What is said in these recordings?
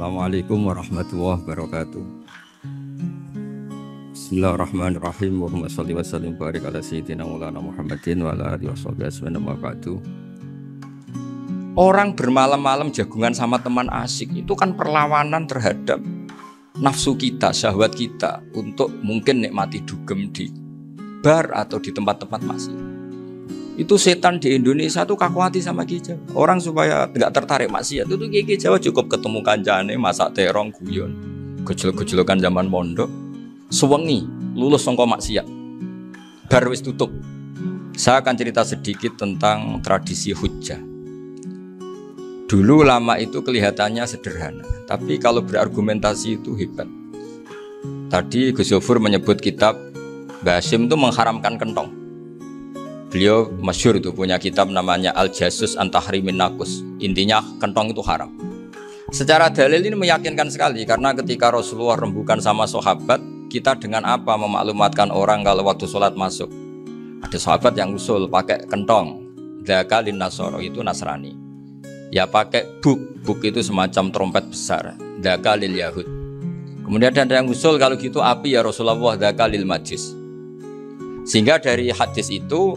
Assalamualaikum warahmatullahi wabarakatuh. Bismillahirrahmanirrahim. Allahumma sholli wa sallim barik ala sayyidina Maulana Muhammadin wa ala alihi washabihi ajmain. Orang bermalam-malam jagungan sama teman asik itu kan perlawanan terhadap nafsu kita, syahwat kita untuk mungkin nikmati dugem di bar atau di tempat-tempat maksiat. Itu setan di Indonesia tuh kakuati sama Ki Jawa. Orang supaya tidak tertarik maksiat itu Ki Jawa cukup ketemu kancane masak terong guyon, gejlok-gejlokan zaman mondok, suwengi lulus sangka maksiat. Bar wis tutup. Saya akan cerita sedikit tentang tradisi hujjah. Dulu lama itu kelihatannya sederhana, tapi kalau berargumentasi itu hebat. Tadi Gus Yofur menyebut kitab Mbah Hasyim itu mengharamkan kentong. Beliau masyhur itu punya kitab namanya Al-Jasus an Tahrimin Nakus. Intinya kentong itu haram. Secara dalil ini meyakinkan sekali karena ketika Rasulullah rembukan sama sahabat, kita dengan apa memaklumatkan orang kalau waktu sholat masuk. Ada sahabat yang usul pakai kentong. Dzakalin Nasoro itu Nasrani. Ya pakai buk itu semacam trompet besar. Dzakalil Yahud. Kemudian ada yang usul kalau gitu api ya Rasulullah dzakalil Majus. Sehingga dari hadis itu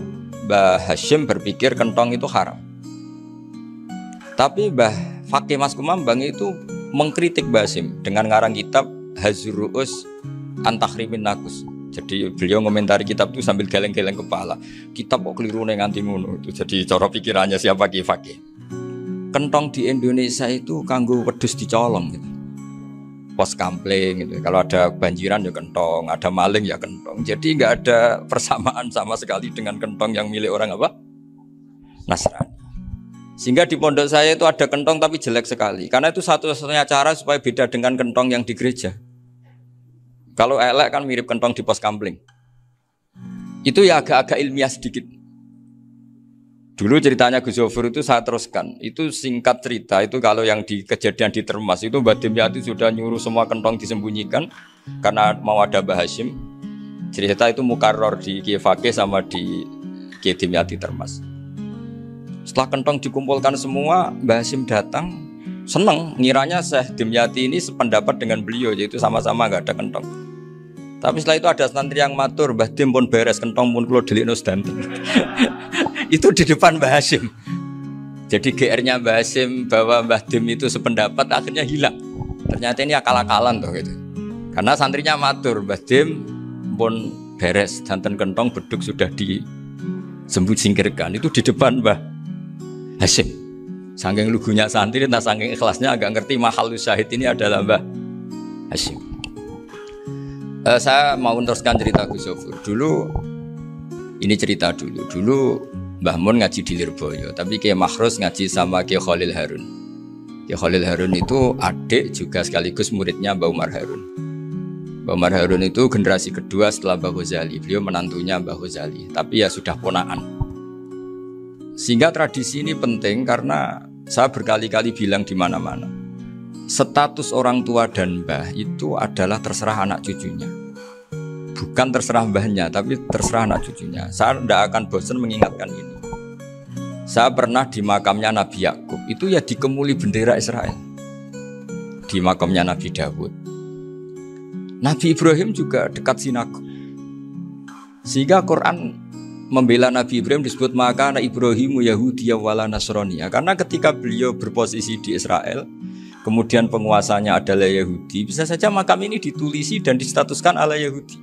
Mbah Hasyim berpikir kentong itu haram. Tapi Mbah Fakih Mas Kumambang itu mengkritik Mbah Hasyim dengan ngarang kitab Hazruus an Tahrimin Nakus. Jadi beliau komentari kitab itu sambil geleng-geleng kepala. Kitab kok keliru nganti ngono itu. Jadi cara pikirannya siapa Ki Fakih. Kentong di Indonesia itu kanggo wedhus dicolong gitu. Pos kampling gitu. Kalau ada banjiran ya kentong, ada maling ya kentong. Jadi nggak ada persamaan sama sekali dengan kentong yang milik orang apa? Nasrani. Sehingga di pondok saya itu ada kentong tapi jelek sekali. Karena itu satu-satunya cara supaya beda dengan kentong yang di gereja. Kalau elek kan mirip kentong di pos kampling. Itu ya agak-agak ilmiah sedikit. Dulu ceritanya Gus Yofur itu saya teruskan. Itu singkat cerita, itu kalau yang di kejadian di Termas itu Mbah Dimyati sudah nyuruh semua kentong disembunyikan karena mau ada Mbah Hasyim. Cerita itu mukarrar di Ki Fakih sama di Ki Dimyati Termas. Setelah kentong dikumpulkan semua, Mbah Hasyim datang, seneng, ngiranya Syekh Dimyati ini sependapat dengan beliau, yaitu sama-sama enggak ada kentong. Tapi setelah itu ada santri yang matur, Mbah Dim pun beres kentong pun kula delikno sedanten. Itu di depan Mbah Hasyim. Jadi GR-nya Mbah Hasyim bahwa Mbah Dim itu sependapat akhirnya hilang. Ternyata ini akal-akalan tuh gitu. Karena santrinya matur, Mbah Dim pun beres danten kentong beduk sudah disingkirkan. Itu di depan Mbah Hasyim. Saking lugunya santri dan saking ikhlasnya agak ngerti mahalus syahid ini adalah Mbah Hasyim. Saya mau meneruskan cerita Gus Yofur. Ini cerita dulu Mbah Mun ngaji di Lirboyo, tapi Kiai Makhrus ngaji sama Kiai Khalil Harun. Kiai Khalil Harun itu adik juga sekaligus muridnya Mbah Umar Harun. Mbah Umar Harun itu generasi kedua setelah Mbah Ghazali. Beliau menantunya Mbah Ghazali, tapi ya sudah ponaan. Sehingga tradisi ini penting karena saya berkali-kali bilang di mana-mana. Status orang tua dan mbah itu adalah terserah anak cucunya. Bukan terserah mbahnya, tapi terserah anak cucunya. Saya tidak akan bosan mengingatkan ini. Saya pernah di makamnya Nabi Yakub, itu ya dikemuli bendera Israel. Di makamnya Nabi Dawud. Nabi Ibrahim juga dekat sinagog. Sehingga Quran membela Nabi Ibrahim disebut maka anak Ibrahimu Yahudiyya wala Nasraniyya. Karena ketika beliau berposisi di Israel, kemudian penguasanya adalah Yahudi, bisa saja makam ini ditulisi dan distatuskan ala Yahudi.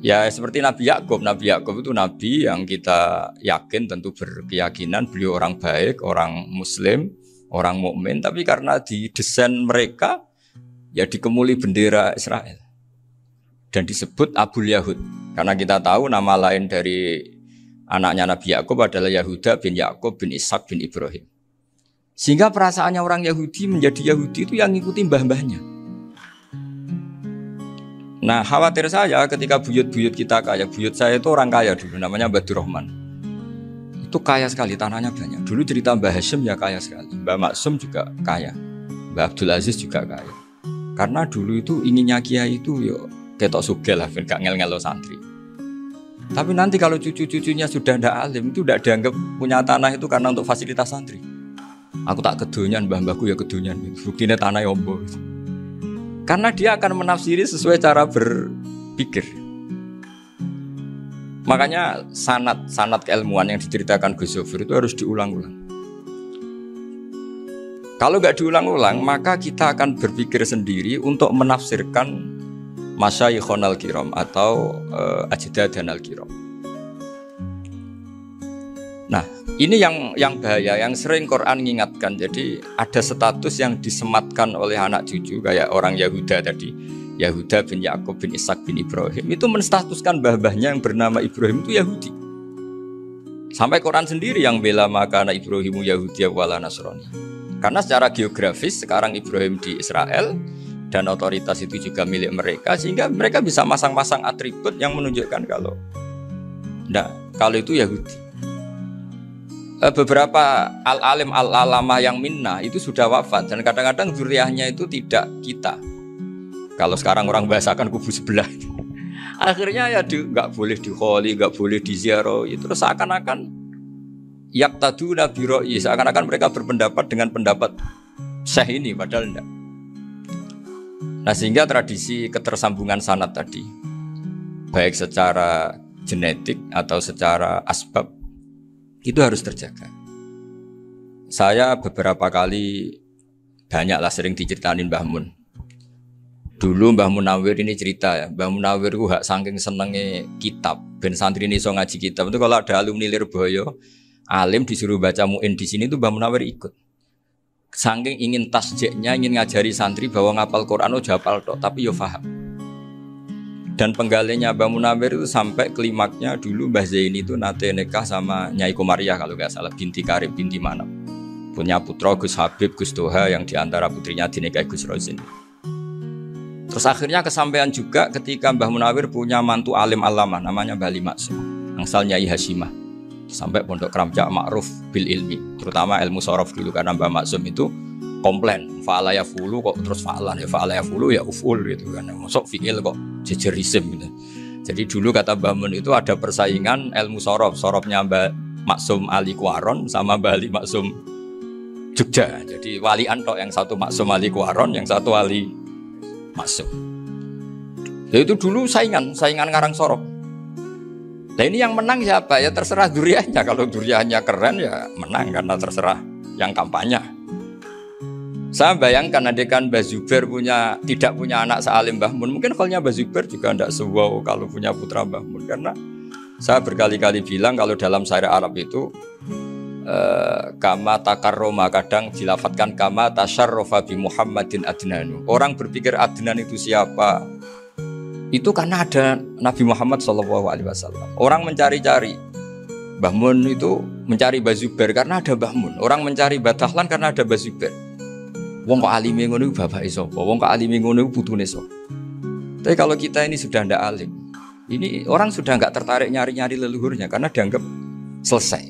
Ya seperti Nabi Yakub. Nabi Yakub itu nabi yang kita yakin tentu berkeyakinan beliau orang baik, orang muslim, orang mukmin, tapi karena di desain mereka ya dikemuli bendera Israel dan disebut Abul Yahud. Karena kita tahu nama lain dari anaknya Nabi Yakub adalah Yahuda bin Yakub bin Ishak bin Ibrahim. Sehingga perasaannya orang Yahudi menjadi Yahudi itu yang ngikuti mbah-mbahnya. Nah khawatir saya ketika buyut-buyut kita kaya. Buyut saya itu orang kaya dulu, namanya Badur Rahman. Itu kaya sekali, tanahnya banyak. Dulu cerita Mbah Hasyim ya kaya sekali. Mbah Maksum juga kaya. Mbah Abdul Aziz juga kaya. Karena dulu itu inginnya kiai itu yo ketok sugih lah, gak ngel-ngelo santri. Tapi nanti kalau cucu-cucunya sudah ndak alim, itu ndak dianggap punya tanah itu karena untuk fasilitas santri. Aku tak kedonyan, mbah-mbahku ya kedonyan. Buktine tanah ombo. Karena dia akan menafsiri sesuai cara berpikir. Makanya sanad keilmuan yang diceritakan Gus Zofir itu harus diulang-ulang. Kalau nggak diulang-ulang, maka kita akan berpikir sendiri untuk menafsirkan masyayikhonal kiram atau ajdadanal kiram. Nah, ini yang bahaya, yang sering Quran mengingatkan. Jadi ada status yang disematkan oleh anak cucu kayak orang Yahuda tadi, Yahuda bin Yakub bin Ishak bin Ibrahim, itu menstatuskan mbah-mbahnya yang bernama Ibrahim itu Yahudi. Sampai Quran sendiri yang bela maka anak Ibrahimu Yahudi wala Nasrani. Karena secara geografis sekarang Ibrahim di Israel dan otoritas itu juga milik mereka, sehingga mereka bisa masang-masang atribut yang menunjukkan kalau itu Yahudi. Beberapa al-alim al-alamah yang minna itu sudah wafat dan kadang-kadang zuriyahnya itu tidak kita. Kalau sekarang orang bahasakan kubu sebelah. Akhirnya ya nggak boleh dikholi, nggak boleh diziarah. Terus seakan-akan yaktaduna bi ra'yi, seakan-akan mereka berpendapat dengan pendapat syekh ini, padahal enggak. Nah, sehingga tradisi ketersambungan sanad tadi, baik secara genetik atau secara asbab, itu harus terjaga. Saya beberapa kali banyaklah sering diceritain Mbah Mun. Dulu Mbah Munawir ini cerita ya, Mbah Munawir itu saking senenge kitab, ben santri ini iso ngaji kitab. Itu kalau ada alumni Lirboyo alim disuruh baca muin di sini tuh Mbah Munawir ikut. Saking ingin tasjeknya, ingin ngajari santri bahwa ngapal Quran udah hafal tok, tapi yo paham. Dan penggalinya Mbah Munawir itu sampai klimaknya dulu Mbah Zaini itu nate nikah sama Nyai Komariah kalau nggak salah, binti Karim binti Manap. Punya putra Gus Habib, Gus Toha yang diantara putrinya dinikahi Gus Rozin. Terus akhirnya kesampaian juga ketika Mbah Munawir punya mantu alim alamah namanya Mbah Ali Maksum, angsal Nyai Hasyimah. Sampai pondok Kramjak ma'ruf bil ilmi, terutama ilmu sorof dulu karena Mbah Maksum itu komplain fa'ala ya fulu kok terus fa'alan ya fa'ala ya fulu ya uful gitu kan, masuk fi'il kok jejer isim gitu. Jadi dulu kata Mbah Mun itu ada persaingan ilmu sorofnya Mbah Maksum Ali Kuaron sama Mbah Ali Maksum Jogja. Jadi walian tok, yang satu Maksum Ali Kuaron, yang satu Ali Maksum. Ya itu dulu saingan ngarang sorof. Nah ini yang menang siapa? Ya terserah duriannya. Kalau duriannya keren ya menang karena terserah yang kampanye. Saya bayangkan adekan Mbah Zubair tidak punya anak sealim Mbah Mun, mungkin kalnya Mbah Zubair juga tidak sewow kalau punya putra Mbah Mun. Karena saya berkali-kali bilang kalau dalam syair Arab itu kama takarroma, kadang dilafatkan kama tasyarrofa bi Muhammadin Adnanu. Orang berpikir Adnan itu siapa? Itu karena ada Nabi Muhammad SAW. Orang mencari-cari Mbah Mun itu mencari Mbah Zubair karena ada Mbah Mun. Orang mencari Mbah Dahlan karena ada Mbah Zubair. Wong kok alime ngono iku bapake sapa? Wong kok alime ngono iku putune sapa? Tapi kalau kita ini sudah ndak alim, ini orang sudah nggak tertarik nyari-nyari leluhurnya karena dianggap selesai.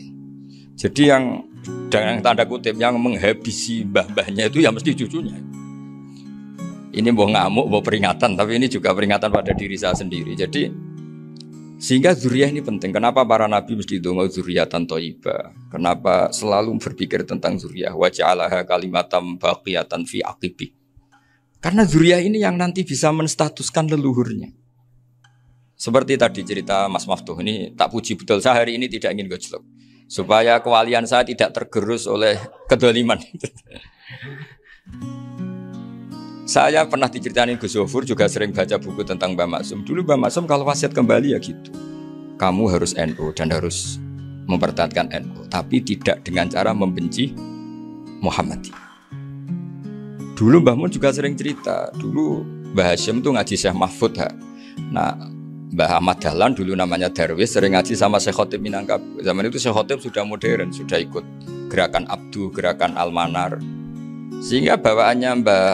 Jadi yang dengan tanda kutip yang menghabisi mbah-mbahnya itu ya mesti cucunya. Ini mau ngamuk, mau peringatan, tapi ini juga peringatan pada diri saya sendiri. Jadi sehingga zuriyah ini penting. Kenapa para nabi mesti donga zuriyatan thayyibah? Kenapa selalu berpikir tentang zuriyah? Wa ja'alaha kalimatam baqiyatan fi aqibi. Karena zuriyah ini yang nanti bisa menstatuskan leluhurnya. Seperti tadi cerita Mas Maftuh ini, tak puji betul, saya hari ini tidak ingin gojlok supaya kewalian saya tidak tergerus oleh kedoliman. Saya pernah diceritain Gus Zofur, juga sering baca buku tentang Mbah Maksum. Dulu Mbah Maksum kalau wasiat kembali ya gitu, kamu harus NU dan harus mempertahankan NU, tapi tidak dengan cara membenci Muhammadiyah. Dulu Mbah Mun juga sering cerita, dulu Mbah Hasyim tuh ngaji Syekh Mahfud. Nah, Mbah Ahmad Dahlan dulu namanya Darwis sering ngaji sama Syekh Khotib Minangkabau. Zaman itu Syekh Khotib sudah modern, sudah ikut gerakan Abdu, gerakan Al-Manar. Sehingga bawaannya Mbah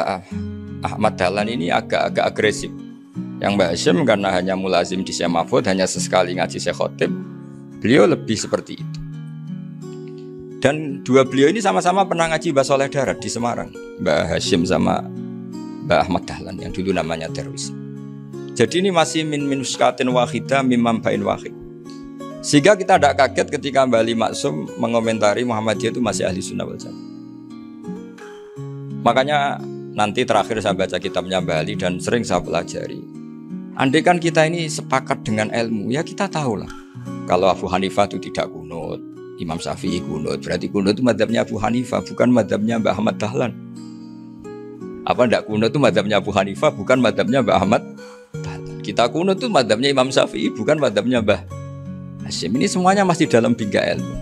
Ahmad Dahlan ini agak agresif. Yang Mbah Hasyim karena hanya mulazim di Syekh Mahfud, hanya sesekali ngaji Syekh Khotib, beliau lebih seperti itu. Dan dua beliau ini sama-sama pernah ngaji Mbah Soleh Darat di Semarang, Mbah Hasyim sama Mbah Ahmad Dahlan yang dulu namanya Darwis. Jadi ini masih min muskatin wahidah mimam bain wahid. Sehingga kita tidak kaget ketika Mbah Ali Maksum mengomentari Muhammadiyah itu masih ahli sunnah wal jamaah. Makanya nanti terakhir saya baca kitabnya Bali dan sering saya pelajari. Andai kan kita ini sepakat dengan ilmu, ya kita tahu lah. Kalau Abu Hanifah itu tidak kunut, Imam Syafi'i kunut, berarti kunut itu mazhabnya Abu Hanifah, bukan mazhabnya Mbah Ahmad Dahlan. Apa ndak kunut itu mazhabnya Abu Hanifah, bukan mazhabnya Mbah Ahmad Dahlan. Kita kunut itu mazhabnya Imam Syafi'i, bukan mazhabnya Mbah Hasyim. Ini semuanya masih dalam bingkai ilmu.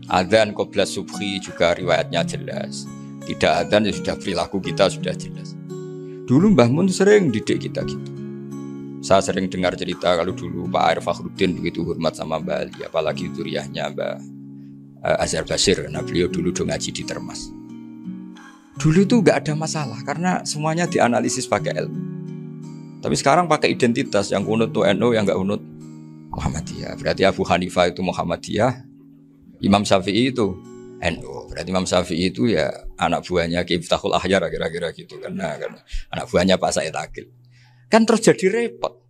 Adzan qabla subhi juga riwayatnya jelas. Tidak adzan ya sudah perilaku kita sudah jelas. Dulu Mbah Mun sering didik kita gitu. Saya sering dengar cerita kalau dulu Pak Arif Fakhruddin begitu hormat sama Mbah Ali, apalagi zuriyahnya Mbah Azhar Basir, karena beliau dulu ngaji di Termas. Dulu itu nggak ada masalah karena semuanya dianalisis pakai ilmu. Tapi sekarang pakai identitas, yang kunut tuh NU, yang nggak kunut Muhammadiyah. Berarti Abu Hanifah itu Muhammadiyah, Imam Syafi'i itu NU. Berarti Imam Syafi'i itu ya anak buahnya Ki Miftahul Ahyar kira-kira gitu kan anak buahnya Pak Said Akil. Kan terus jadi repot.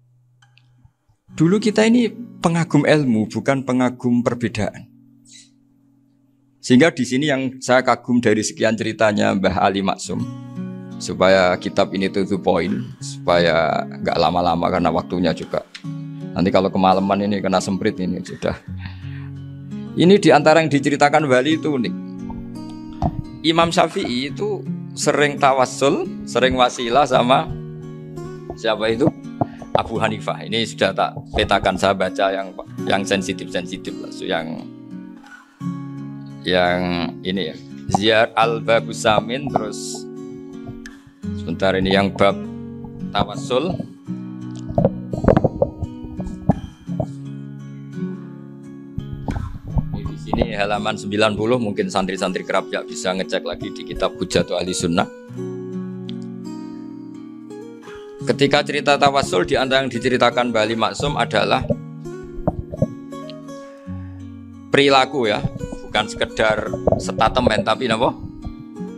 Dulu kita ini pengagum ilmu bukan pengagum perbedaan. Sehingga di sini yang saya kagum dari sekian ceritanya Mbah Ali Maksum, supaya kitab ini to the point, supaya nggak lama-lama karena waktunya juga. Nanti kalau kemalaman ini kena semprit ini sudah. Ini diantara yang diceritakan Bali itu unik. Imam Syafi'i itu sering tawassul, sering wasilah sama siapa itu? Abu Hanifah. Ini sudah tak petakan, saya baca yang sensitif-sensitif lah. Yang ini ya. Ziyar al-Babus Samin, terus sebentar ini yang bab tawassul. Ini halaman 90, mungkin santri-santri kerap ya bisa ngecek lagi di kitab Hujjatul Ahli Sunnah. Ketika cerita tawassul, di antara yang diceritakan Bali Maksum adalah perilaku ya, bukan sekedar statement tapi apa?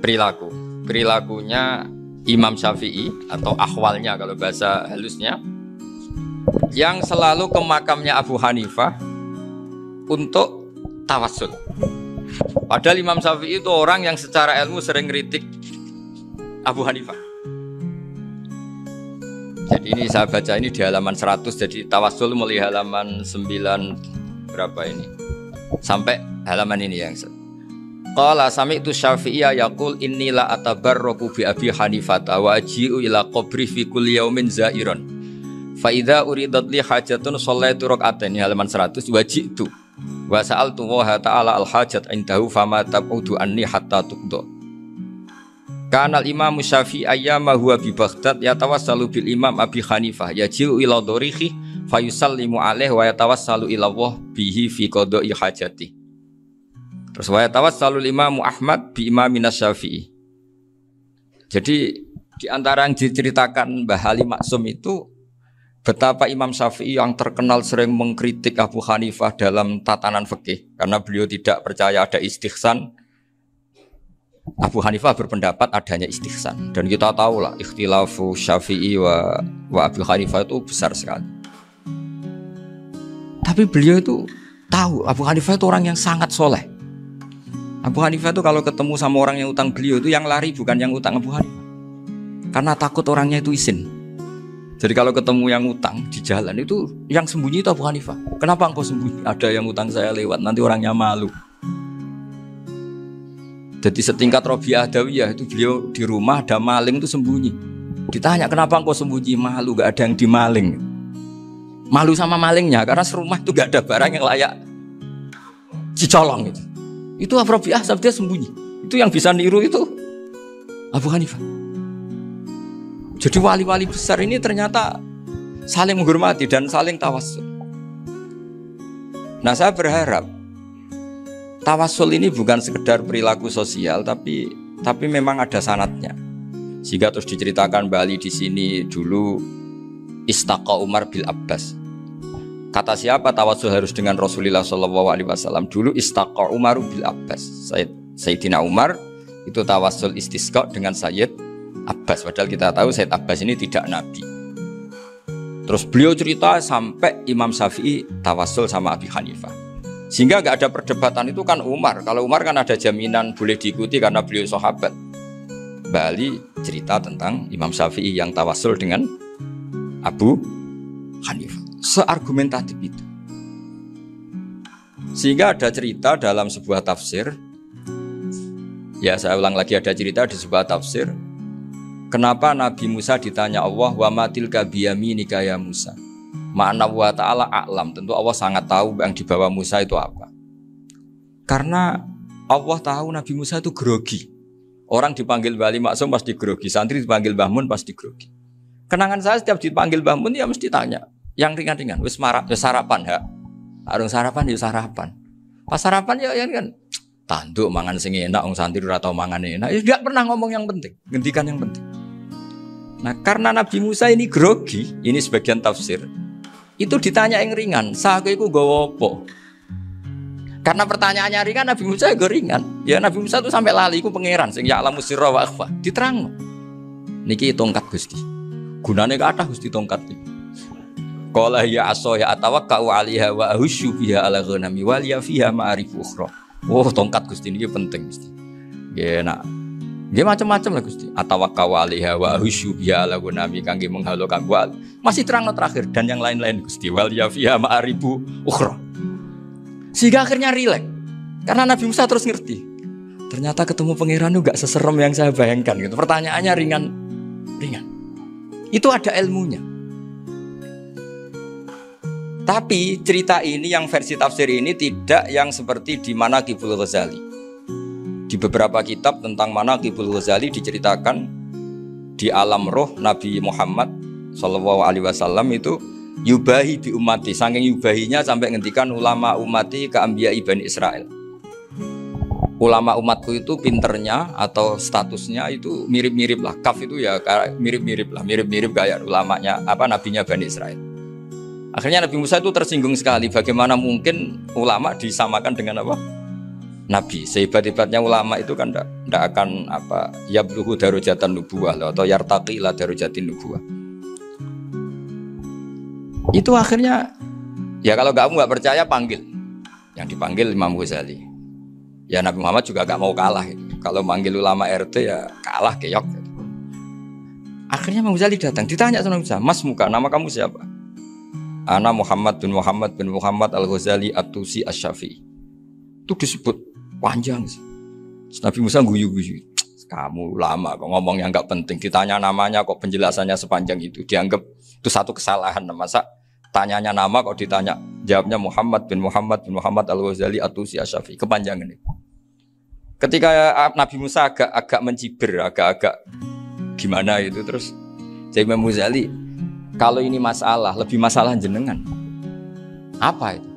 Perilaku. Perilakunya Imam Syafi'i atau ahwalnya kalau bahasa halusnya, yang selalu ke makamnya Abu Hanifah untuk tawassul. Padahal Imam Syafi'i itu orang yang secara ilmu sering kritik Abu Hanifah. Jadi ini saya baca ini di halaman 100, jadi tawassul mulai halaman 9 berapa ini sampai halaman ini yang qala sami'tu Syafi'iyya yaqul inni la atabarraku bi Abi Hanifah wa aji'u ila qabri fi kulli yaumin zairan fa idza uridat li hajatun shallaitu rak'atain, halaman 100, waji'tu wa sa'altu wa ta'ala al hajat indahu fama tab'udu anni hatta tuqda. Kanal Imam Syafi'i ayyama huwa bi Baghdad yatawassalu bil Imam Abi Hanifah yaji'u ila dharihi fayusallimu alaihi wa yatawassalu ila Allah bihi fi qada'i hajati. Terus wa yatawassalu Imam Ahmad bi Imamina Syafi'i. Jadi di antara yang diceritakan Mbah Ali Maksum itu betapa Imam Syafi'i yang terkenal sering mengkritik Abu Hanifah dalam tatanan fikih karena beliau tidak percaya ada istihsan. Abu Hanifah berpendapat adanya istihsan, dan kita tahu lah ikhtilafu Syafi'i wa Abu Hanifah itu besar sekali. Tapi beliau itu tahu Abu Hanifah itu orang yang sangat soleh. Abu Hanifah itu kalau ketemu sama orang yang utang beliau itu yang lari bukan yang utang Abu Hanifah, karena takut orangnya itu izin. Jadi kalau ketemu yang utang di jalan itu yang sembunyi itu Abu Hanifah. Kenapa engkau sembunyi? Ada yang utang saya lewat, nanti orangnya malu. Jadi setingkat Robi'ah Adawiyah itu beliau di rumah ada maling itu sembunyi. Ditanya kenapa engkau sembunyi? Malu, gak ada yang dimaling. Malu sama malingnya karena serumah itu gak ada barang yang layak dicolong itu. Itu Robi'ah dia sembunyi. Itu yang bisa niru itu Abu Hanifah. Jadi wali-wali besar ini ternyata saling menghormati dan saling tawassul. Nah, saya berharap tawassul ini bukan sekedar perilaku sosial, tapi memang ada sanadnya. Sehingga terus diceritakan Bali di sini dulu istaqa Umar bil Abbas. Kata siapa tawassul harus dengan Rasulullah SAW? Dulu istaqa Umar bil Abbas. Sayyidina Umar itu tawassul istisqa dengan Sayyid Abbas. Padahal kita tahu Sayyid Abbas ini tidak nabi. Terus beliau cerita sampai Imam Syafi'i tawassul sama Abi Hanifah. Sehingga nggak ada perdebatan itu kan Umar. Kalau Umar kan ada jaminan boleh diikuti karena beliau sahabat. Bali cerita tentang Imam Syafi'i yang tawasul dengan Abu Hanifah. Seargumentatif itu. Sehingga ada cerita dalam sebuah tafsir. Ya, saya ulang lagi, ada cerita di sebuah tafsir. Kenapa Nabi Musa ditanya Allah, wa matilka biyaminika ya Musa? Ma'ana wa ta'ala a'lam. Tentu Allah sangat tahu yang di bawah Musa itu apa. Karena Allah tahu Nabi Musa itu grogi. Orang dipanggil Wali Maksum pasti grogi, santri dipanggil Mbah Mun pasti grogi. Kenangan saya setiap dipanggil Mbah Mun ya mesti tanya, yang ringan-ringan, wis sarapan ya. Arung sarapan ya sarapan. Pas sarapan ya kan tanduk mangan sing enak, wong santri ora tau mangan enak. Ya enggak pernah ngomong yang penting, ngendikan yang penting. Nah, karena Nabi Musa ini grogi, ini sebagian tafsir. Itu ditanya yang ringan, saiki iku nggawa apa? Karena pertanyaannya ringan, Nabi Musa juga ringan. Ya Nabi Musa itu sampai lali, itu pangeran sing ya'lamu sirra wa akhfa. Diterangno. Niki tongkat Gusti. Gunane kathah Gusti tongkat iki. Qala ya asaya atawakkau 'alaiha wa ahusyu biha 'ala ghanami wal ya fiha ma'arif ukhra. Oh, tongkat Gusti niki penting Gusti. Nggih nak. Nggih macam-macam lah Gusti. Atawakkau 'alaiha wa ahusyu biha 'ala ghanami kangge menghalo kanggo. Masih terangno terakhir dan yang lain-lain Gusti. Wal ya fiha ma'arif ukhra. Sehingga akhirnya rileks. Karena Nabi Musa terus ngerti. Ternyata ketemu pangeran itu gak seserem yang saya bayangkan gitu. Pertanyaannya ringan. Itu ada ilmunya. Tapi cerita ini yang versi tafsir ini tidak yang seperti di Manaqibul Ghazali. Di beberapa kitab tentang Manaqibul Ghazali diceritakan di alam roh Nabi Muhammad SAW itu yubahi bi ummati, saking yubahinya sampai ngendikan ulama ummati ke anbiya'i Bani Israel. Ulama umatku itu pinternya atau statusnya itu mirip-mirip lah. Kaf itu ya mirip-mirip kayak ulamanya nabinya Bani Israel. Akhirnya Nabi Musa itu tersinggung sekali. Bagaimana mungkin ulama disamakan dengan apa? Nabi. Sehebat-hebatnya ulama itu kan tidak akan yabluhu darajatan nubuwah atau yartaqi ila darajatin nubuwah. Itu akhirnya ya kalau kamu nggak percaya panggil. Yang dipanggil Imam Ghazali. Ya Nabi Muhammad juga gak mau kalah gitu. Kalau manggil ulama RT ya kalah keok gitu. Akhirnya Imam Ghazali datang, ditanya sama Musa, "Mas muka, nama kamu siapa?" "Ana Muhammad bin Muhammad Al-Ghazali At-Tusi Asy-Syafi'i." Itu disebut panjang sih. Nabi Musa guyu-guyu. Kamu ulama kok ngomong yang gak penting, ditanya namanya kok penjelasannya sepanjang itu, dianggap itu satu kesalahan. Masa tanyanya nama kok ditanya jawabnya Muhammad bin Muhammad Al-Ghazali At-Tusi Asy-Syafi'i, kepanjangan itu. Ketika Nabi Musa agak mencibir, agak gimana itu, terus saya Imam Ghazali, kalau ini masalah, lebih masalah jenengan. Apa itu?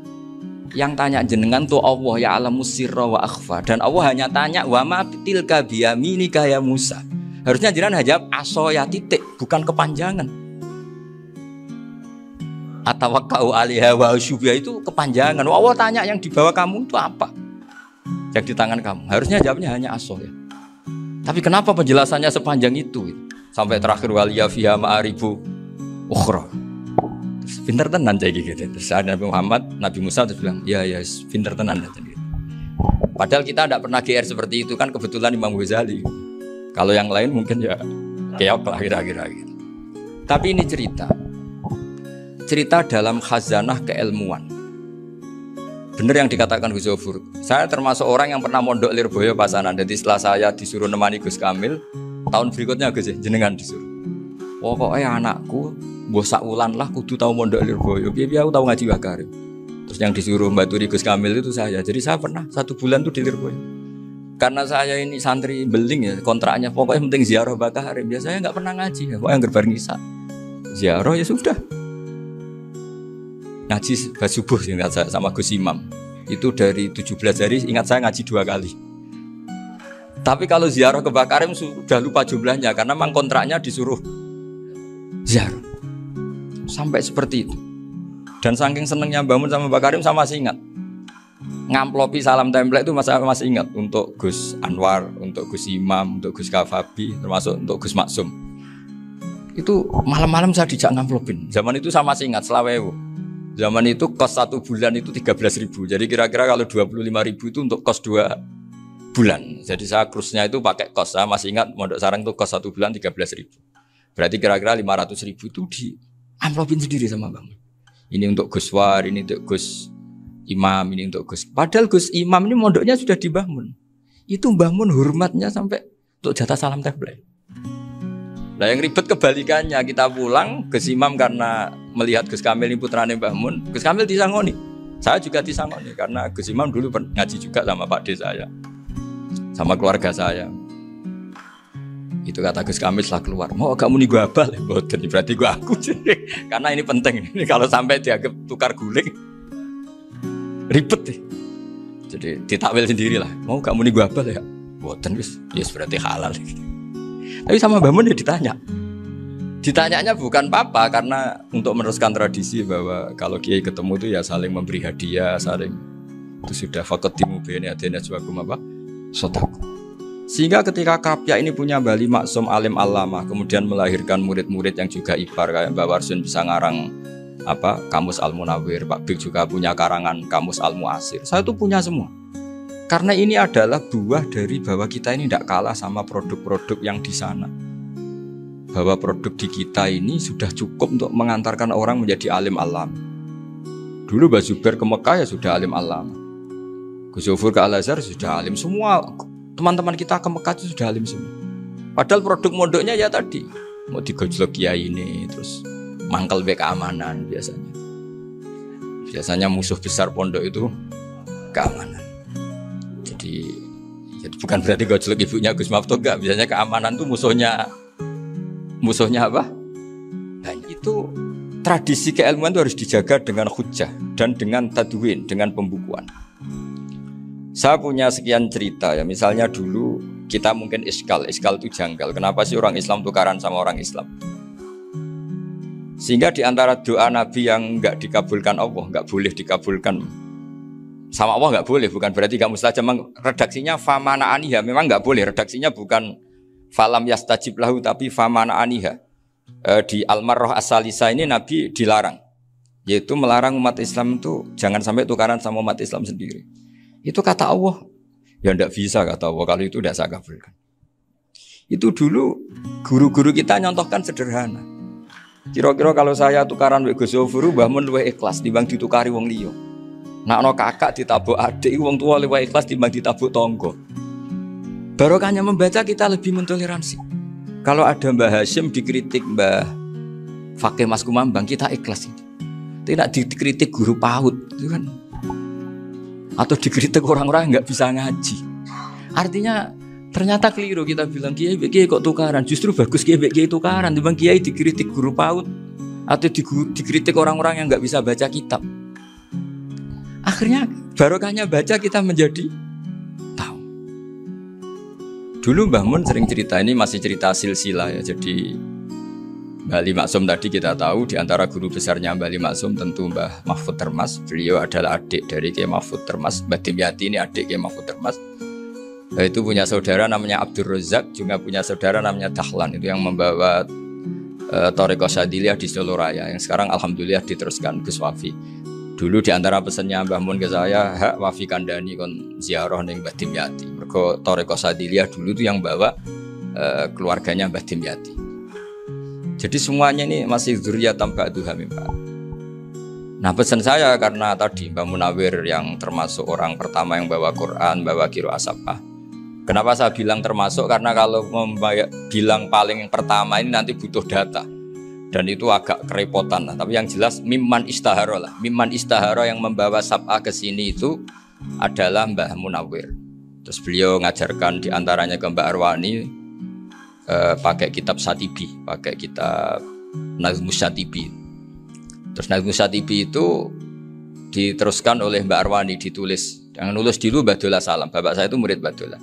Yang tanya jenengan tuh Allah ya alamu sirra wa akhfa, dan Allah hanya tanya wa ma tilka biyaminika ya Musa. Harusnya jenengan jawab asoya titik, bukan kepanjangan. Atawakkau 'alaiha wa asyubiha itu kepanjangan. Allah tanya yang di bawah kamu itu apa? Yang di tangan kamu. Harusnya jawabnya hanya asoh ya. Tapi kenapa penjelasannya sepanjang itu? Sampai terakhir waliya fiha ma'aribu ukhra. Pinter tenan kayak gitu. Terus ada Nabi Musa terus bilang, ya pinter tenan gitu. Padahal kita tidak pernah GR seperti itu kan, kebetulan Imam Ghazali. Kalau yang lain mungkin ya keok lah kira-kira gitu. Tapi ini cerita dalam khazanah keilmuan. Bener yang dikatakan Gus Zofur. Saya termasuk orang yang pernah mondok Lirboyo Pasanan. Jadi setelah saya disuruh nemani Gus Kamil, tahun berikutnya Gus jenengan disuruh. Pokoknya anakku mbok sakulan lah kudu tahu mondok Lirboyo. Piye aku tahu ngaji Wakarim. Terus yang disuruh mbaturi Gus Kamil itu saya. Jadi saya pernah 1 bulan tuh di Lirboyo. Karena saya ini santri beling ya, kontraknya pokoknya penting ziarah Bakarim. Biasanya nggak pernah ngaji ya. Pokoknya gerbar ngisa. Ziarah ya sudah. Ngaji subuh ingat saya sama Gus Imam. Itu dari 17 hari ingat saya ngaji 2 kali. Tapi kalau ziarah ke Bakarim sudah lupa jumlahnya karena memang kontraknya disuruh ziarah. Sampai seperti itu. Dan saking senengnya bangun sama Bakarim saya masih ingat. Ngamplopi salam template itu masih ingat untuk Gus Anwar, untuk Gus Imam, untuk Gus Kafabi, termasuk untuk Gus Maksum. Itu malam-malam saya dijak ngamplopin. Zaman itu saya masih ingat selawewu. Zaman itu kos 1 bulan itu 13.000. Jadi kira-kira kalau 25.000 itu untuk kos 2 bulan. Jadi saya krusnya itu pakai kos. Saya masih ingat Mondok Sarang itu kos 1 bulan 13.000. Berarti kira-kira 500.000 itu di amplopin sendiri sama Bang. Ini untuk Gus War, ini untuk Gus Imam, ini untuk Gus. Padahal Gus Imam ini mondoknya sudah di Mbah Mun. Itu Mbah Mun hormatnya sampai untuk jatah salam tabligh. Nah yang ribet kebalikannya, kita pulang Gus Imam karena melihat Gus Kamil ini putrane Mbah Mun, Gus Kamil disangoni. Saya juga disangoni karena Gus Imam dulu ngaji juga sama Pak D saya. Sama keluarga saya. Itu kata Gus Kamil setelah keluar, mau kamu nih gua abal ya, berarti gua aku. Karena ini penting, ini kalau sampai dianggap tukar guling, ribet deh. Jadi ditakwil sendiri lah, mau kamu nih gua abal ya, boten wis, yes berarti halal. Tapi sama Mbah Mun ya ditanyanya bukan apa, karena untuk meneruskan tradisi bahwa kalau kiai ketemu itu ya saling memberi hadiah, saling itu sudah faqaddimu baina yadayna jawakum apa? Sotaku. Sehingga ketika Krapyak ini punya Bali Maksum alim alama, kemudian melahirkan murid-murid yang juga ibar kayak Mbak Warsun bisa ngarang apa Kamus Al-Munawwir, Pak Bik juga punya karangan Kamus Al-Muasir. Saya itu punya semua. Karena ini adalah buah dari bahwa kita ini tidak kalah sama produk-produk yang di sana. Bahwa produk di kita ini sudah cukup untuk mengantarkan orang menjadi alim alam. Dulu Mbah Zubair ke Mekah ya sudah alim alam. Gus Zufur ke Al-Azhar sudah alim semua. Teman-teman kita ke Mekah itu sudah alim semua. Padahal produk mondoknya ya tadi mau digojlok kiai ini, terus mangkel be keamanan biasanya. Biasanya musuh besar pondok itu keamanan. Jadi bukan berarti gojlok ibunya Gus Maftuh enggak. Biasanya keamanan itu musuhnya apa? Nah, itu tradisi keilmuan itu harus dijaga dengan hujjah dan dengan tadwin, dengan pembukuan. Saya punya sekian cerita ya, misalnya dulu kita mungkin iskal itu janggal. Kenapa sih orang Islam tukaran sama orang Islam? Sehingga di antara doa Nabi yang enggak dikabulkan Allah, enggak boleh dikabulkan sama Allah, enggak boleh, bukan berarti enggak mustajab. Redaksinya famana aniha, memang enggak boleh. Redaksinya bukan falam yastajib lahu tapi famana aniha. Di Al-Marrah As-Salisa ini Nabi dilarang, yaitu melarang umat Islam itu jangan sampai tukaran sama umat Islam sendiri. Itu kata Allah, ya tidak bisa kata Allah, kalau itu tidak saya kabulkan. Itu dulu guru-guru kita nyontohkan sederhana. Kira-kira kalau saya tukaran wek Gus Zofuru, Mbah Mun luwih ikhlas timbang ditukari wong liya. Nak ana kakak ditabuk adik, wong tua luwih ikhlas timbang ditabuk tangga. Barokahnya membaca kita lebih mentoleransi. Kalau ada Mbah Hashim dikritik Mbah Fakih Mas Kumambang, kita ikhlas itu. Tidak dikritik guru PAUD, itu kan. Atau dikritik orang-orang yang nggak bisa ngaji. Artinya ternyata keliru kita bilang kiai kok tukaran. Justru bagus kiai tukaran. Timbang kiai dikritik guru PAUD atau dikritik orang-orang yang nggak bisa baca kitab. Akhirnya barokahnya baca kita menjadi tahu. Dulu Mbah Mun sering cerita, ini masih cerita silsilah ya. Jadi Mbah Ali Maksum tadi kita tahu di antara guru besarnya Mbah Ali Maksum tentu Mbah Mahfud Termas. Beliau adalah adik dari Kiai Mahfud Termas. Mbah Dimyati ini adik Kiai Mahfud Termas. Itu punya saudara namanya Abdur Razak, juga punya saudara namanya Dahlan, itu yang membawa Thariqah Syadziliyah di Solo Raya yang sekarang alhamdulillah diteruskan Gus Wafi. Dulu di antara pesannya Mbah Mun ke saya, hak Wafi kandani kon ziarah ning Mbah Dimyati. Mergo Thariqah Syadziliyah dulu itu yang bawa keluarganya Mbah Dimyati. Jadi semuanya ini masih dzurriyyatan ba'duha min ba'd. Nah pesan saya karena tadi Mbah Munawwir yang termasuk orang pertama yang bawa Quran, bawa qiraah sab'ah. Kenapa saya bilang termasuk? Karena kalau bilang paling pertama ini nanti butuh data. Dan itu agak kerepotan lah. Tapi yang jelas mimman istahara lah. Mimman istahara yang membawa sab'ah ke sini itu adalah Mbah Munawwir. Terus beliau ngajarkan diantaranya ke Mbak Arwani pakai kitab Satibi, pakai kitab Nazmus Satibi. Terus Nazmus Satibi itu diteruskan oleh Mbak Arwani, ditulis. Yang nulis dulu Mbak Dola Salam. Bapak saya itu murid Mbak Dola.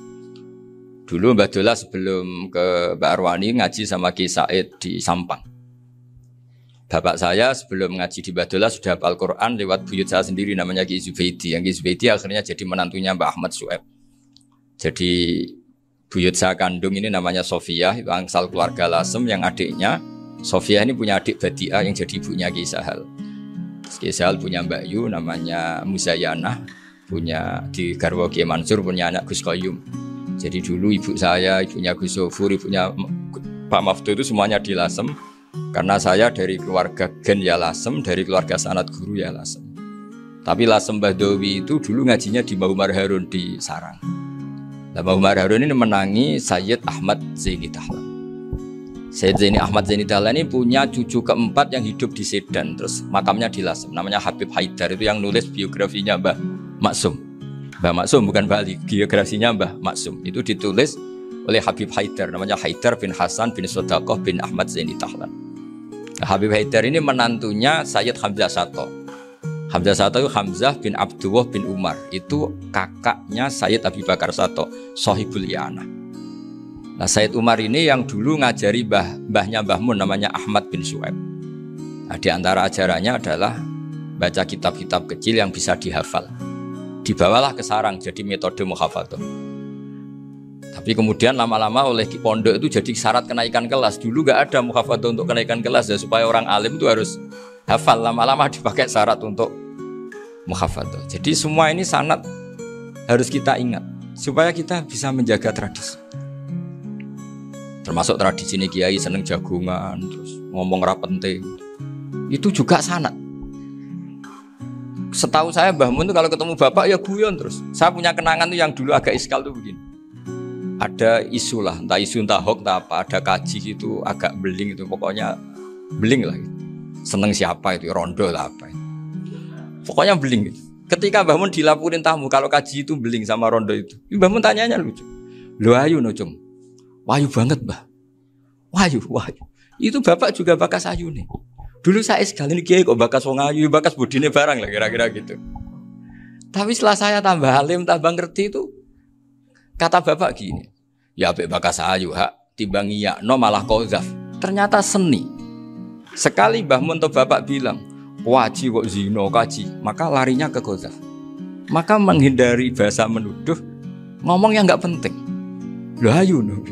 Dulu Mbak Dola sebelum ke Mbak Arwani ngaji sama Ki Said di Sampang. Bapak saya sebelum ngaji di Mbak Dola sudah hafal Quran lewat buyut saya sendiri namanya Ki Zubaidi. Yang Ki Zubaidi akhirnya jadi menantunya Mbak Ahmad Su'eb. Jadi buyut saya kandung ini namanya Sofia, angsal keluarga Lasem, yang adiknya Sofia ini punya adik Badiah yang jadi ibunya Ki Sahal. Ki Sahal punya Mbak Yu namanya Muzayanah, punya di Garwa Kiai Mansur punya anak Gus Qayyum. Jadi dulu ibu saya, ibunya Gus Sofur, ibunya Pak Maftu itu semuanya di Lasem. Karena saya dari keluarga Gen ya Lasem, dari keluarga sanad guru ya Lasem. Tapi Lasem Badawi itu dulu ngajinya di Mbah Umar Harun di Sarang. Nah, Mbah Umar Harun ini menangi Sayyid Ahmad Zaini Dahlan. Sayyid Zaini Ahmad Zaini Dahlan ini punya cucu keempat yang hidup di Sedan, terus makamnya di Lasem, namanya Habib Haidar, itu yang nulis biografinya Mbah Maksum. Mbah Maksum bukan Bali, biografinya Mbah Maksum itu ditulis oleh Habib Haidar, namanya Haidar bin Hasan bin Sodaqoh bin Ahmad Zaini Dahlan. Nah, Habib Haidar ini menantunya Sayyid Hamzah Sato. Hamzah Sato itu Hamzah bin Abdullah bin Umar, itu kakaknya Sayyid Abi Bakar Sato, Sohibul I'anah. Nah, Sayyid Umar ini yang dulu ngajari mbahnya Mbah Mun namanya Ahmad bin Su'aib. Nah, di antara ajarannya adalah baca kitab-kitab kecil yang bisa dihafal. Dibawalah ke sarang jadi metode muhafadzah. Tapi kemudian lama-lama oleh pondok itu jadi syarat kenaikan kelas. Dulu gak ada muhafadzah untuk kenaikan kelas ya, supaya orang alim itu harus hafal. Lama-lama dipakai syarat untuk muhafadzah. Jadi semua ini sanad harus kita ingat supaya kita bisa menjaga tradisi. Termasuk tradisi ini kiai seneng jagungan, terus ngomong ra penting. Itu juga sanad. Setahu saya Mbah Mun itu kalau ketemu bapak ya guyon terus. Saya punya kenangan tuh yang dulu agak iskal tuh begini. Ada isu lah, entah isu entah hoax entah apa, ada kaji itu agak beling itu, pokoknya beling lah gitu. Seneng siapa itu, rondo lah apa itu. Pokoknya beling gitu. Ketika Mbah Mun dilaporin tamu kalau kaji itu beling sama rondo itu, Mbah Mun tanyanya lucu. Lho ayu no cum. Wahyu banget Mbah. Wahyu. Itu bapak juga bakas ayu nih. Dulu saya sekali ini kiai kok bakas wong ayu, bakas budine barang lah kira-kira gitu. Tapi setelah saya tambah alim, tambah ngerti itu, kata bapak gini, ya apik bakas ayu hak timbang iya no malah qadzaf. Ternyata seni. Sekali Mbah Mun atau bapak bilang, waji kok zino kaji, maka larinya ke qadzaf. Maka menghindari bahasa menuduh, ngomong yang enggak penting. Lho ayu no.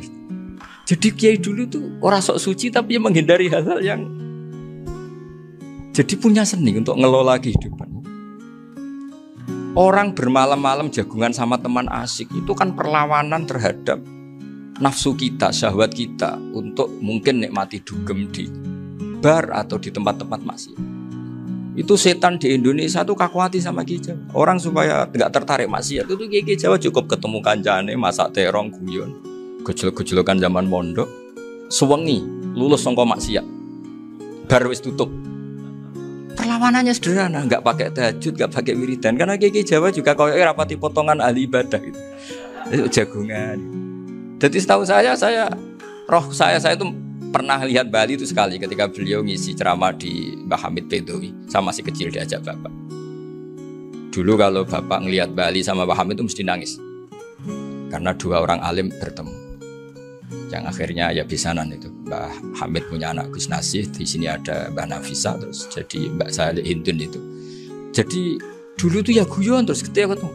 Jadi kiai dulu tuh orang sok suci tapi menghindari hal-hal yang jadi punya seni untuk ngelola kehidupan. Orang bermalam-malam jagungan sama teman asik itu kan perlawanan terhadap nafsu kita, syahwat kita untuk mungkin nikmati dugem di bar atau di tempat-tempat maksiat. Itu setan di Indonesia tuh kakuati sama Kiai Jawa. Orang supaya tidak tertarik maksiat itu Kiai Jawa cukup ketemu kancane masak terong guyon, gejol-gejolokan zaman mondok, sewengi lulus sangka maksiat. Bar wis tutup. Perlawanannya sederhana, nggak pakai tahajud, nggak pakai wiridan. Karena Kiai Jawa juga kalau rapati potongan ahli ibadah gitu. Itu jagungan. Jadi setahu saya itu pernah lihat Bali itu sekali ketika beliau ngisi ceramah di Mbah Hamid Bedowi. Saya masih kecil diajak bapak. Dulu kalau bapak ngelihat Bali sama Mbah Hamid itu mesti nangis. Karena dua orang alim bertemu. Yang akhirnya ya bisanan itu. Mbah Hamid punya anak Gus Nasih, di sini ada Mbah Nafisa, terus jadi Mbak Salih Hindun itu. Jadi dulu tuh ya guyon terus ketika ketemu.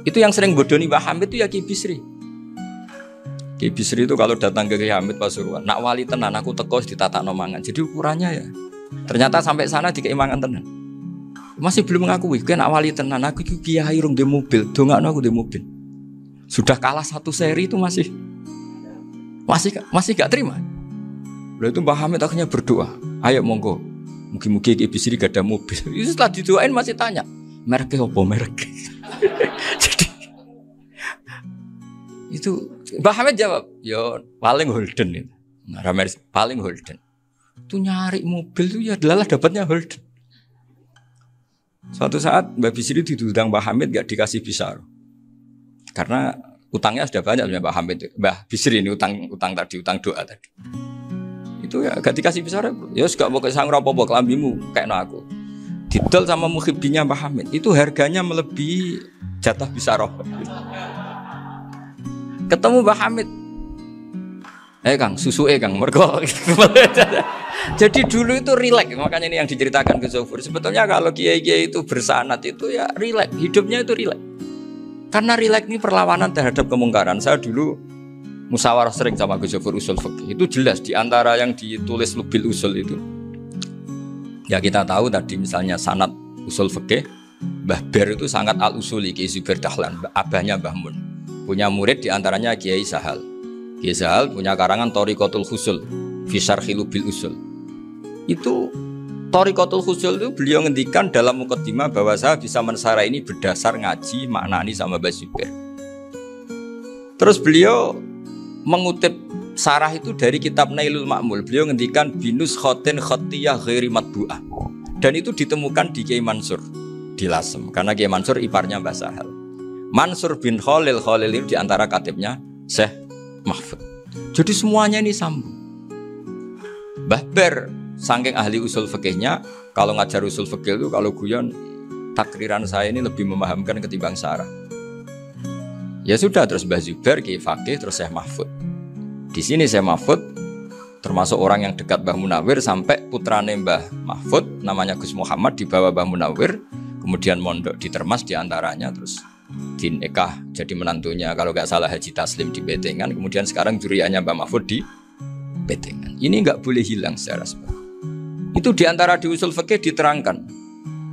Itu yang sering bodoni Mbah Hamid itu ya Ki Bisri. Ki Bisri itu kalau datang ke Ki Hamid Pasuruan, nak wali tenan aku teko ditata nomangan. Jadi ukurannya ya. Ternyata sampai sana dikeimangan tenan. Masih belum mengakui, kan nak wali tenan aku kiai rung di mobil, dongakno aku di mobil. Sudah kalah satu seri itu masih gak terima. Lalu itu Mbah Hamid akhirnya berdoa, ayo monggo, mungkin-mungkin Ki Bisri gak ada mobil. Itu setelah didoain masih tanya, mereknya apa merek? Jadi itu Mbah Hamid jawab, yo paling Holden itu. Nah, paling Holden. Itu nyari mobil itu ya adalah dapatnya Holden. Suatu saat Mbah Bisri diundang Mbah Hamid gak dikasih bisar. Karena utangnya sudah banyak Mbah Hamid. Mbah Bisri ini utang doa tadi. Itu ya gak dikasih bisar. Ya gak mau kesang rapopo kelambimu kayak aku. Didol sama muhibbinya Mbah Hamid. Itu harganya melebihi jatah bisarah. Ketemu Mbah Hamid. Kang, susu Kang, mergo. Jadi dulu itu rileks, makanya ini yang diceritakan ke Zofur. Sebetulnya kalau kiai-kiai itu bersanad itu ya rileks, hidupnya itu rileks. Karena rileks ini perlawanan terhadap kemungkaran. Saya dulu musyawarah sering sama Gus Zofur usul fikih. Itu jelas di antara yang ditulis Lubil Usul itu. Ya kita tahu tadi misalnya sanad usul fikih Mbah Ber itu sangat al-usuli, Kiai Zubair Dahlan, abahnya Mbah Mun. Punya murid diantaranya Kiai Sahal. Kiai Sahal punya karangan Thariqatul Husul, fi Syarhil Bil Usul. Itu Thariqatul Husul itu beliau ngendikan dalam mukaddimah bahwa saya bisa mensarah ini berdasar ngaji maknani sama Mbah Zubair. Terus beliau mengutip sarah itu dari kitab Nailul Ma'mul. Beliau ngendikan binus khotin khotiyah ghairi matbu'ah. Dan itu ditemukan di Kiai Mansur di Lasem, karena Kiai Mansur iparnya Mbah Sahal. Mansur bin Khalil itu diantara katibnya Syekh Mahfud. Jadi semuanya ini sambung. Mbah Ber saking ahli usul fikihnya, kalau ngajar usul fikih itu kalau guyon takriran saya ini lebih memahamkan ketimbang sarah. Ya sudah, terus Mbah Zubair Kiai Fakih, terus Syekh Mahfud. Di sini Syekh Mahfud termasuk orang yang dekat Mbah Munawir, sampai putrane Mbah Mahfud namanya Gus Muhammad dibawa Mbah Munawir, kemudian mondok di Termas diantaranya, terus dinikah jadi menantunya kalau nggak salah Haji Taslim di Betengan, kemudian sekarang juriannya Mbah Mahfud di Betengan. Ini nggak boleh hilang secara sebab. Itu diantara di usul fikih diterangkan,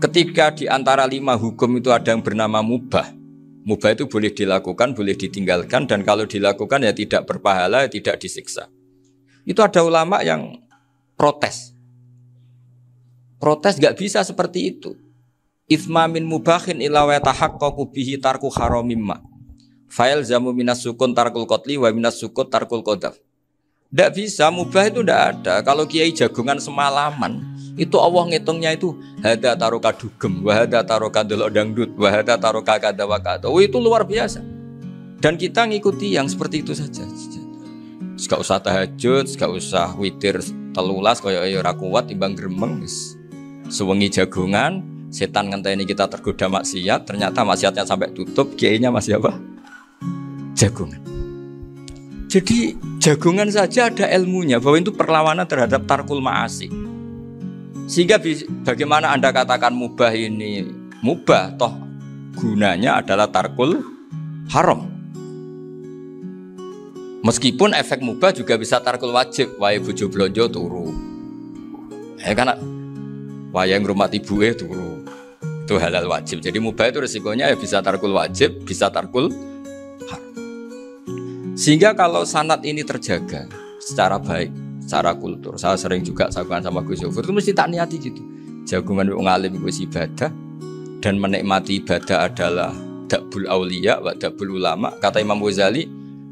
ketika diantara 5 hukum itu ada yang bernama mubah. Mubah itu boleh dilakukan, boleh ditinggalkan, dan kalau dilakukan ya tidak berpahala, tidak disiksa. Itu ada ulama yang protes. Protes nggak bisa seperti itu. Itsma min mubahin ila wa tahaqqaqu bihi tarku haramimma. Fa'il zamu minas sukun tarkul qatli wa minas sukut tarkul qadaf. Nggak bisa, mubah itu nggak ada. Kalau kiai jagungan semalaman, itu Allah ngitungnya itu hada taroka dugem, wa hada taroka delok dangdut, wa hada taroka kada wa kada. Oh, itu luar biasa. Dan kita ngikuti yang seperti itu saja. Gak usah tahajud, gak usah witir telulas kaya ora kuat timbang gremeng. Sewengi jagungan, setan ngenteni kita tergoda maksiat, ternyata maksiatnya sampai tutup, kiainya masih apa? Jagungan. Jadi jagungan saja ada ilmunya bahwa itu perlawanan terhadap tarkul ma'asi. Sehingga bagaimana Anda katakan mubah ini mubah, toh gunanya adalah tarkul haram. Meskipun efek mubah juga bisa tarkul wajib, wae bojo blonjo turu. Karena wae ngrumat ibuke turu. Itu halal wajib. Jadi mubah itu resikonya ya bisa tarkul wajib, bisa tarkul haram. Sehingga kalau sanad ini terjaga secara baik, secara kultur. Saya sering juga sakuan sama Gus Yofur, itu mesti tak niati gitu. Jagungan wong alim wis ibadah dan menikmati ibadah adalah dabul auliya wa dabul ulama. Kata Imam Ghazali,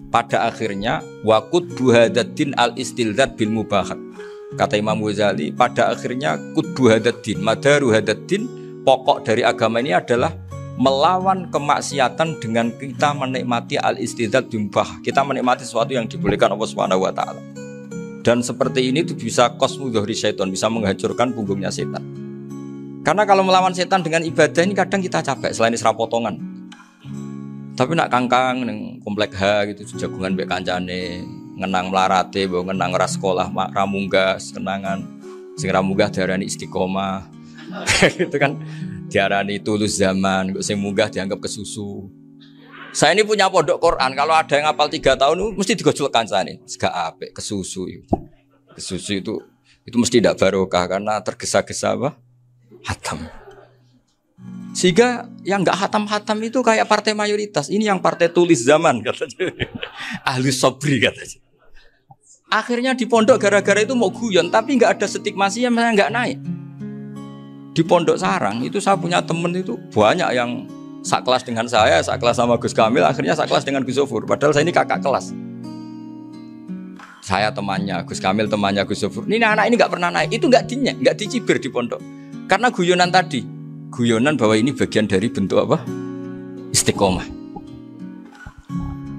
pada akhirnya waqud buhadaddin al-istilzat bil mubahat. Kata Imam Ghazali, pada akhirnya qudbu hadaddin, madaru hadaddin, pokok dari agama ini adalah melawan kemaksiatan dengan kita menikmati al-istilzat bil mubah. Kita menikmati sesuatu yang dibolehkan Allah Subhanahu wa taala. Dan seperti ini itu bisa qasmu dhuhri syaitan, bisa menghancurkan punggungnya setan. Karena kalau melawan setan dengan ibadah ini kadang kita capek selain isra potongan. Tapi nak kangkang neng komplek H gitu jagungan mbek kancane, ngenang melarate, mbok ngenang ora sekolah ramunggah, kenangan sing ramunggah diarani istiqomah. Gitu kan diarani tulus zaman, kok sing munggah dianggap kesusu. Saya ini punya pondok Quran, kalau ada yang hafal 3 tahun mesti digojol kancane, gak apik kesusu itu. Kesusu itu mesti tidak barokah karena tergesa-gesa apa? Hatam. Sehingga yang nggak hatam-hatam itu kayak partai mayoritas. Ini yang partai tulis zaman katanya. Ahli sobri katanya. Akhirnya di pondok gara-gara itu mau guyon, tapi nggak ada stigmasinya, malah nggak naik. Di pondok sarang itu saya punya temen itu banyak yang sekelas dengan saya, sekelas sama Gus Kamil, akhirnya sekelas dengan Gus Zofur. Padahal saya ini kakak kelas. Saya temannya Gus Kamil, temannya Gus Zofur. Ini anak ini nggak pernah naik. Itu nggak dicibir di pondok. Karena guyonan tadi. Guyonan bahwa ini bagian dari bentuk apa? Istiqomah.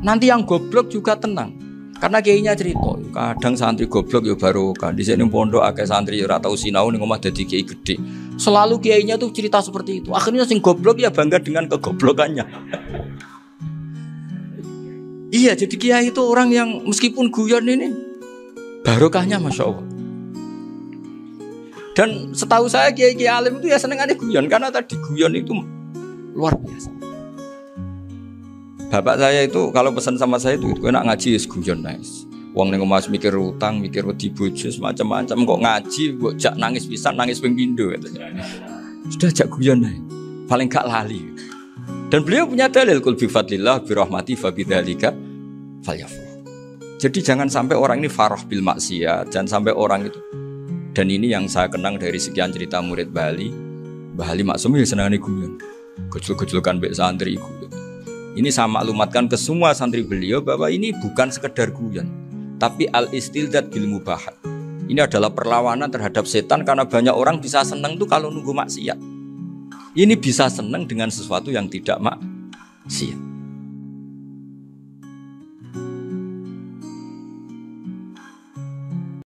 Nanti yang goblok juga tenang. Karena kiainya cerita, kadang santri goblok ya barokah. Di sini pondok akeh santri ora tau sinau ning omah dadi kiai gede. Selalu kiainya tuh cerita seperti itu. Akhirnya sing goblok ya bangga dengan kegoblokannya. Iya, jadi kiai itu orang yang meskipun guyon ini barokahnya Masya Allah. Dan setahu saya kiai-kiai alim itu ya senengannya guyon, karena tadi guyon itu luar biasa. Bapak saya itu kalau pesan sama saya itu enak ngaji ya guyon nice. Wong ning omah mikir utang, mikir wedi bojo macam-macam, kok ngaji kok jak nangis pisan, nangis ping pindho katanya. Sudah jak guyon ae. paling gak lali. Dan beliau punya dalil kul bi fadlillah bi rahmati fa bidzalika falyafrah. Jadi jangan sampai orang ini farah bil maksiat, jangan sampai orang itu. Dan ini yang saya kenang dari sekian cerita murid Bali. Mbah Ali Maksum ya senangane guyon. Gejol-gejolkan mbek santri guyon. Ini saya maklumatkan ke semua santri beliau bahwa ini bukan sekedar guyon, tapi al-istildad bil mubahat. Ini adalah perlawanan terhadap setan karena banyak orang bisa senang tuh kalau nunggu maksiat. Ini bisa senang dengan sesuatu yang tidak maksiat.